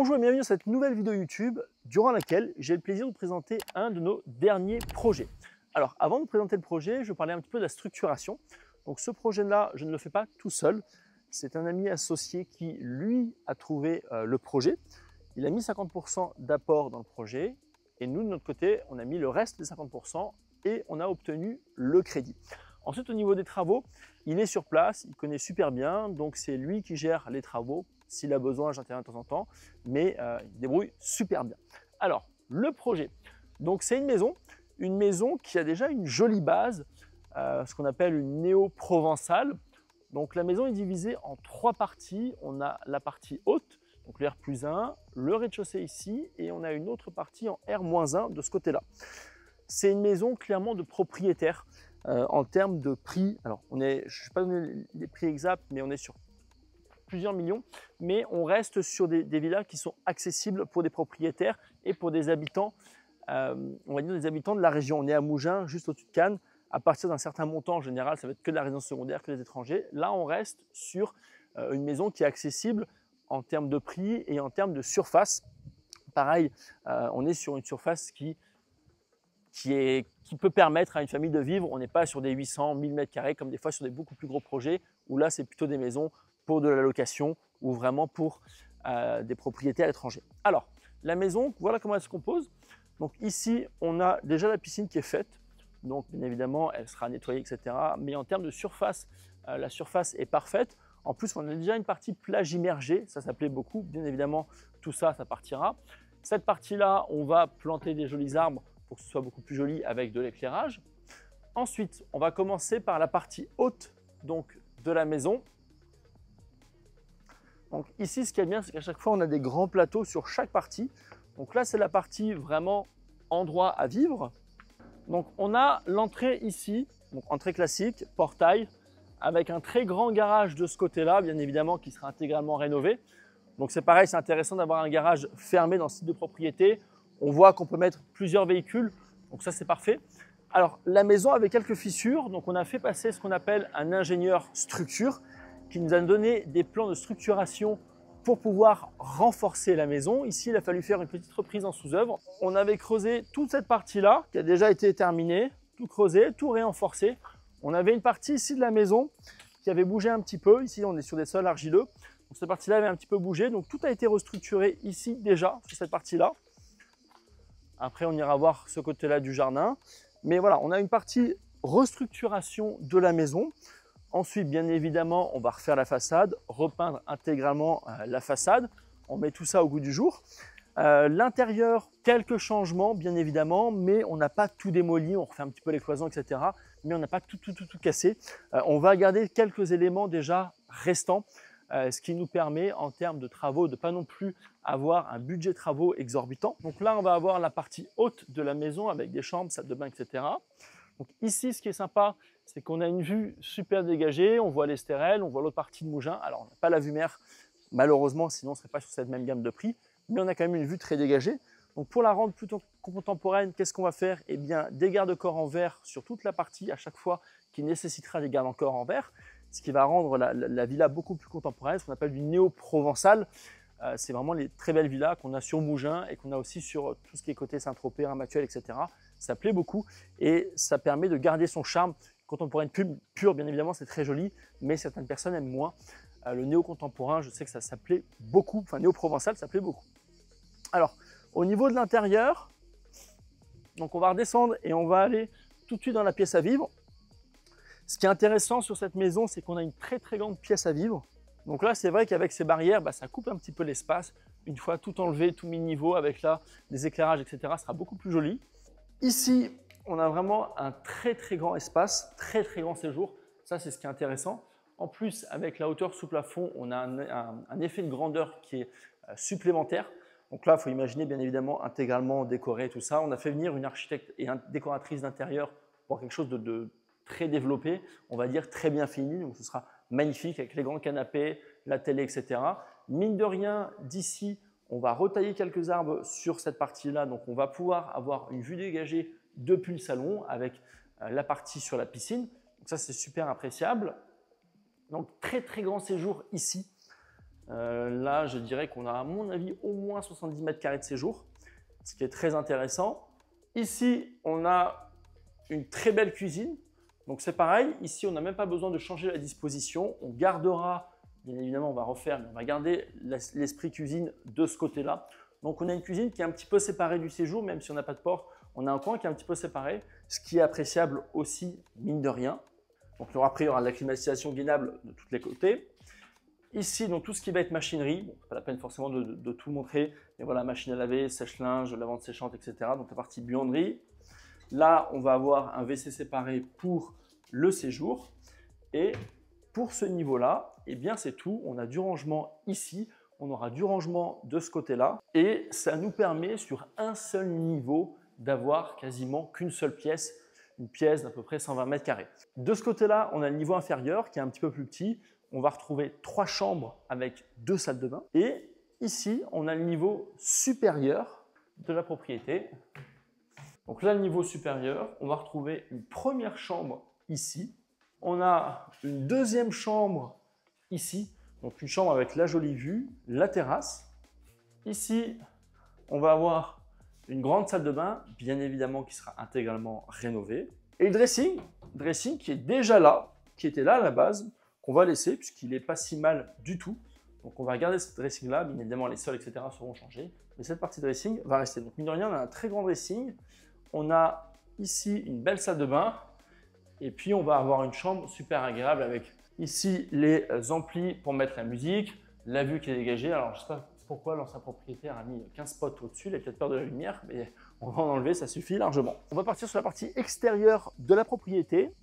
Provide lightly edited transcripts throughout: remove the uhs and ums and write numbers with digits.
Bonjour et bienvenue dans cette nouvelle vidéo YouTube durant laquelle j'ai le plaisir de vous présenter un de nos derniers projets. Alors avant de vous présenter le projet, je vais parler un petit peu de la structuration. Donc ce projet-là, je ne le fais pas tout seul. C'est un ami associé qui, lui, a trouvé le projet. Il a mis 50% d'apport dans le projet et nous, de notre côté, on a mis le reste des 50% et on a obtenu le crédit. Ensuite, au niveau des travaux, il est sur place, il connaît super bien, donc c'est lui qui gère les travaux. S'il a besoin, j'interviens de temps en temps, mais il débrouille super bien. Alors, le projet, donc c'est une maison qui a déjà une jolie base, ce qu'on appelle une néo-provençale. Donc la maison est divisée en trois parties. On a la partie haute, donc le R+1, le rez-de-chaussée ici, et on a une autre partie en R-1 de ce côté-là. C'est une maison clairement de propriétaire en termes de prix. Alors, je ne vais pas donner les prix exacts, mais on est sur plusieurs millions, mais on reste sur des villas qui sont accessibles pour des propriétaires et pour des habitants, on va dire des habitants de la région. On est à Mougins, juste au-dessus de Cannes. À partir d'un certain montant, en général, ça va être que de la résidence secondaire, que les étrangers. Là, on reste sur une maison qui est accessible en termes de prix et en termes de surface. Pareil, on est sur une surface qui peut permettre à une famille de vivre. On n'est pas sur des 800, 1000 m² comme des fois sur des beaucoup plus gros projets, où là, c'est plutôt des maisons pour de la location ou vraiment pour des propriétaires étrangers. Alors, la maison, voilà comment elle se compose. Donc ici, on a déjà la piscine qui est faite. Donc, bien évidemment, elle sera nettoyée, etc. Mais en termes de surface, la surface est parfaite. En plus, on a déjà une partie plage immergée. Ça plaît beaucoup. Bien évidemment, tout ça, ça partira. Cette partie-là, on va planter des jolis arbres pour que ce soit beaucoup plus joli avec de l'éclairage. Ensuite, on va commencer par la partie haute donc, de la maison. Donc ici, ce qui est bien, c'est qu'à chaque fois, on a des grands plateaux sur chaque partie. Donc là, c'est la partie vraiment endroit à vivre. Donc on a l'entrée ici, donc entrée classique, portail, avec un très grand garage de ce côté-là, bien évidemment, qui sera intégralement rénové. Donc c'est pareil, c'est intéressant d'avoir un garage fermé dans ce type de propriété. On voit qu'on peut mettre plusieurs véhicules, donc ça c'est parfait. Alors la maison avait quelques fissures, donc on a fait passer ce qu'on appelle un ingénieur structure qui nous a donné des plans de structuration pour pouvoir renforcer la maison. Ici, il a fallu faire une petite reprise en sous-œuvre. On avait creusé toute cette partie-là qui a déjà été terminée, tout creusé, tout renforcé. On avait une partie ici de la maison qui avait bougé un petit peu. Ici, on est sur des sols argileux. Donc, cette partie-là avait un petit peu bougé. Donc, tout a été restructuré ici déjà, sur cette partie-là. Après, on ira voir ce côté-là du jardin. Mais voilà, on a une partie restructuration de la maison. Ensuite, bien évidemment, on va refaire la façade, repeindre intégralement la façade. On met tout ça au goût du jour. L'intérieur, quelques changements, bien évidemment, mais on n'a pas tout démoli. On refait un petit peu les cloisons, etc. Mais on n'a pas tout cassé. On va garder quelques éléments déjà restants, ce qui nous permet, en termes de travaux, de ne pas non plus avoir un budget travaux exorbitant. Donc là, on va avoir la partie haute de la maison avec des chambres, salle de bain, etc. Donc ici, ce qui est sympa, c'est qu'on a une vue super dégagée, on voit l'Estérel, on voit l'autre partie de Mougins. Alors, on n'a pas la vue mer, malheureusement, sinon on ne serait pas sur cette même gamme de prix, mais on a quand même une vue très dégagée. Donc, pour la rendre plutôt contemporaine, qu'est-ce qu'on va faire? Eh bien, des garde-corps en verre sur toute la partie, à chaque fois, qui nécessitera des garde-corps en verre, ce qui va rendre la villa beaucoup plus contemporaine, ce qu'on appelle du néo-provençal. C'est vraiment les très belles villas qu'on a sur Mougins et qu'on a aussi sur tout ce qui est côté Saint-Tropez, Ramatuelle, etc. Ça plaît beaucoup et ça permet de garder son charme. Contemporaine pure, bien évidemment, c'est très joli, mais certaines personnes aiment moins. Le néo-contemporain, je sais que ça plaît beaucoup, enfin néo-provençal, ça plaît beaucoup. Alors, au niveau de l'intérieur, donc on va redescendre et on va aller tout de suite dans la pièce à vivre. Ce qui est intéressant sur cette maison, c'est qu'on a une très grande pièce à vivre. Donc là, c'est vrai qu'avec ces barrières, ça coupe un petit peu l'espace. Une fois tout enlevé, tout mis niveau, avec là des éclairages, etc., ce sera beaucoup plus joli. Ici, on a vraiment un très grand espace, très grand séjour. Ça, c'est ce qui est intéressant. En plus, avec la hauteur sous plafond, on a un effet de grandeur qui est supplémentaire. Donc là, il faut imaginer bien évidemment intégralement décoré, tout ça. On a fait venir une architecte et une décoratrice d'intérieur pour quelque chose de très développé, on va dire très bien fini. Donc ce sera magnifique avec les grands canapés, la télé, etc. Mine de rien, d'ici, on va retailler quelques arbres sur cette partie-là. Donc on va pouvoir avoir une vue dégagée depuis le salon avec la partie sur la piscine. Donc ça, c'est super appréciable. Donc très grand séjour ici. Là, je dirais qu'on a à mon avis au moins 70 mètres carrés de séjour, ce qui est très intéressant. Ici, on a une très belle cuisine. Donc c'est pareil, ici on n'a même pas besoin de changer la disposition. On gardera, bien évidemment on va refaire, mais on va garder l'esprit cuisine de ce côté-là. Donc on a une cuisine qui est un petit peu séparée du séjour, même si on n'a pas de porte, on a un coin qui est un petit peu séparé, ce qui est appréciable aussi, mine de rien. Donc après il y aura de la climatisation gainable de tous les côtés. Ici, donc tout ce qui va être machinerie, bon, pas la peine forcément de tout montrer, mais voilà, machine à laver, sèche-linge, lavande séchante, etc. Donc la partie buanderie. Là, on va avoir un WC séparé pour le séjour. Et pour ce niveau-là, eh bien c'est tout. On a du rangement ici, on aura du rangement de ce côté-là. Et ça nous permet sur un seul niveau d'avoir quasiment qu'une seule pièce, une pièce d'à peu près 120 mètres carrés. De ce côté-là, on a le niveau inférieur qui est un petit peu plus petit. On va retrouver 3 chambres avec 2 salles de bain. Et ici, on a le niveau supérieur de la propriété. Donc là, le niveau supérieur, on va retrouver une première chambre ici. On a une deuxième chambre ici. Donc une chambre avec la jolie vue, la terrasse. Ici, on va avoir une grande salle de bain, bien évidemment qui sera intégralement rénovée. Et le dressing qui est déjà là, qui était là à la base, qu'on va laisser puisqu'il n'est pas si mal du tout. Donc on va garder ce dressing là, bien évidemment les sols etc. seront changés, mais cette partie dressing va rester. Donc mine de rien, on a un très grand dressing, on a ici une belle salle de bain et puis on va avoir une chambre super agréable avec ici les amplis pour mettre la musique, la vue qui est dégagée. Alors je ne sais pas pourquoi l'ancien propriétaire a mis 15 spots au-dessus, il a peut-être peur de la lumière, mais on va en enlever, ça suffit largement. On va partir sur la partie extérieure de la propriété.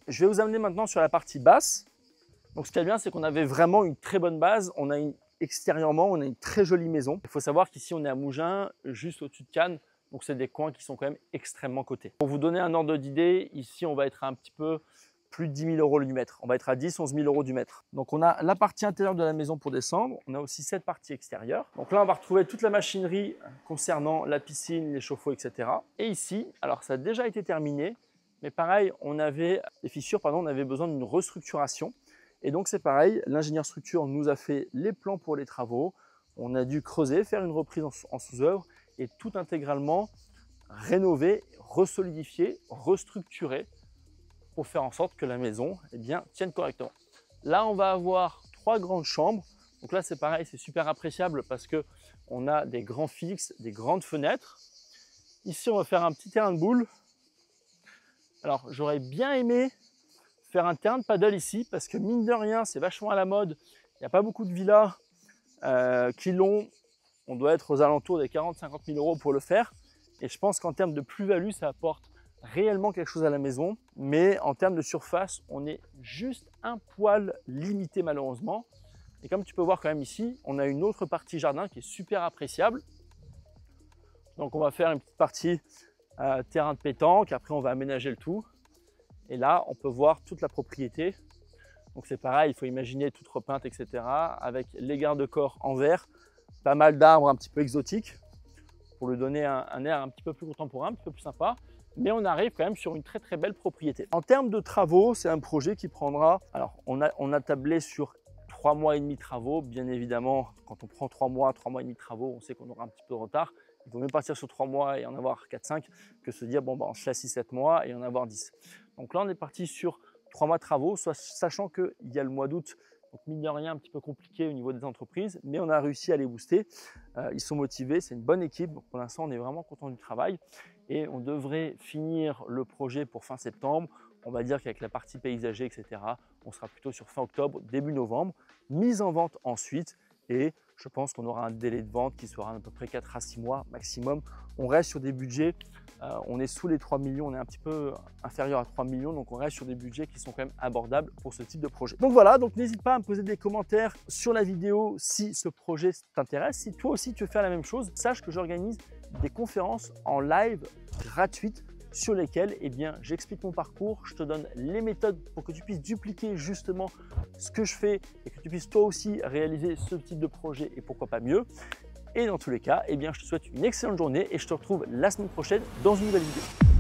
Je vais vous amener maintenant sur la partie basse. Donc ce qui est bien, c'est qu'on avait vraiment une très bonne base. Extérieurement, on a une très jolie maison. Il faut savoir qu'ici, on est à Mougins, juste au-dessus de Cannes. Donc c'est des coins qui sont quand même extrêmement cotés. Pour vous donner un ordre d'idée, ici, on va être à un petit peu plus de 10 000 € du mètre. On va être à 10 000 – 11 000 € du mètre. Donc on a la partie intérieure de la maison pour descendre. On a aussi cette partie extérieure. Donc là, on va retrouver toute la machinerie concernant la piscine, les chauffe-eau, etc. Et ici, alors ça a déjà été terminé. Mais pareil, on avait besoin d'une restructuration. Et donc c'est pareil, l'ingénieur structure nous a fait les plans pour les travaux. On a dû creuser, faire une reprise en sous-œuvre et tout intégralement rénover, resolidifier, restructurer pour faire en sorte que la maison tienne correctement. Là, on va avoir 3 grandes chambres. Donc là, c'est pareil, c'est super appréciable parce qu'on a des grands fixes, des grandes fenêtres. Ici, on va faire un petit terrain de boules. Alors, j'aurais bien aimé faire un terrain de paddle ici parce que mine de rien, c'est vachement à la mode. Il n'y a pas beaucoup de villas qui l'ont. On doit être aux alentours des 40 000 – 50 000 € pour le faire. Et je pense qu'en termes de plus-value, ça apporte réellement quelque chose à la maison. Mais en termes de surface, on est juste un poil limité malheureusement. Et comme tu peux voir quand même ici, on a une autre partie jardin qui est super appréciable. Donc on va faire une petite partie terrain de pétanque, après on va aménager le tout et là on peut voir toute la propriété. Donc c'est pareil, il faut imaginer toute repeinte etc. avec les garde-corps en verre, pas mal d'arbres un petit peu exotiques pour lui donner un air un petit peu plus contemporain, un petit peu plus sympa, mais on arrive quand même sur une très très belle propriété. En termes de travaux, c'est un projet qui prendra, alors on a tablé sur 3 mois et demi de travaux. Bien évidemment, quand on prend 3 mois et demi de travaux, on sait qu'on aura un petit peu de retard. Il vaut mieux partir sur 3 mois et en avoir 4-5 que se dire bon, on se laisse 6-7 mois et en avoir 10. Donc là, on est parti sur 3 mois de travaux, sachant qu'il y a le mois d'août, donc mine de rien, un petit peu compliqué au niveau des entreprises, mais on a réussi à les booster. Ils sont motivés, c'est une bonne équipe. Donc pour l'instant, on est vraiment content du travail et on devrait finir le projet pour fin septembre. On va dire qu'avec la partie paysager, etc., on sera plutôt sur fin octobre, début novembre, mise en vente ensuite. Et je pense qu'on aura un délai de vente qui sera à peu près 4 à 6 mois maximum. On reste sur des budgets, on est sous les 3 millions, on est un petit peu inférieur à 3 millions, donc on reste sur des budgets qui sont quand même abordables pour ce type de projet. Donc voilà, donc n'hésite pas à me poser des commentaires sur la vidéo si ce projet t'intéresse. Si toi aussi tu veux faire la même chose, sache que j'organise des conférences en live gratuites sur lesquelles j'explique mon parcours, je te donne les méthodes pour que tu puisses dupliquer justement ce que je fais et que tu puisses toi aussi réaliser ce type de projet et pourquoi pas mieux. Et dans tous les cas, je te souhaite une excellente journée et je te retrouve la semaine prochaine dans une nouvelle vidéo.